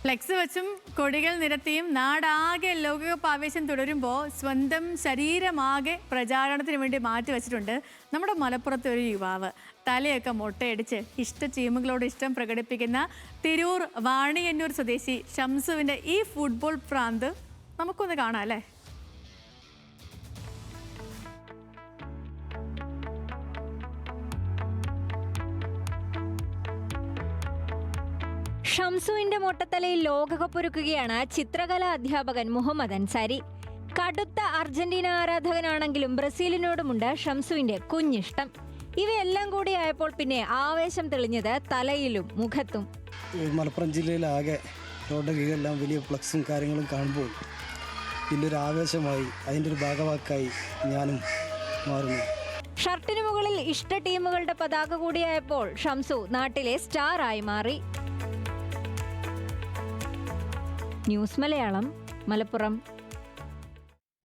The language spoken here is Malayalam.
ഫ്ലെക്സ് വെച്ചും കൊടികൾ നിരത്തിയും നാടാകെ ലോകകപ്പ് ആവേശം തുടരുമ്പോൾ സ്വന്തം ശരീരമാകെ പ്രചാരണത്തിന് വേണ്ടി മാറ്റിവെച്ചിട്ടുണ്ട് നമ്മുടെ മലപ്പുറത്തെ ഒരു യുവാവ്. തലയൊക്കെ മൊട്ടയടിച്ച് ഇഷ്ട ടീമുകളോട് ഇഷ്ടം പ്രകടിപ്പിക്കുന്ന തിരൂർ വാണിയന്നൂർ സ്വദേശി ഷംസുവിൻ്റെ ഈ ഫുട്ബോൾ ഭ്രാന്ത് നമുക്കൊന്ന് കാണാം അല്ലേ? ഷംസുവിന്റെ മൊട്ടത്തലയിൽ ലോകകപ്പ് ഒരുക്കുകയാണ് ചിത്രകലാ അധ്യാപകൻ മുഹമ്മദ് അൻസാരി. കടുത്ത അർജന്റീന ആരാധകനാണെങ്കിലും ബ്രസീലിനോടുമുണ്ട് ഷംസുവിന്റെ കുഞ്ഞിഷ്ടം. ഇവയെല്ലാം കൂടി ആയപ്പോൾ പിന്നെ ആവേശം തെളിഞ്ഞത് തലയിലും മുഖത്തും. മലപ്പുറം ജില്ലയിലാകെ റോഡുകളിലെല്ലാം വലിയ ഫ്ലക്സും കാര്യങ്ങളും കാണുമ്പോൾ പിന്നെ ഒരു ആവേശമായി അതിൻ്റെ ഒരു ഭാഗവാക്കായി ഞാനും മാറുന്നു. ഷർട്ടിനു മുകളിൽ ഇഷ്ട ടീമുകളുടെ പതാക കൂടിയായപ്പോൾ ഷംസു നാട്ടിലെ സ്റ്റാറായി മാറി. ന്യൂസ് മലയാളം, മലപ്പുറം.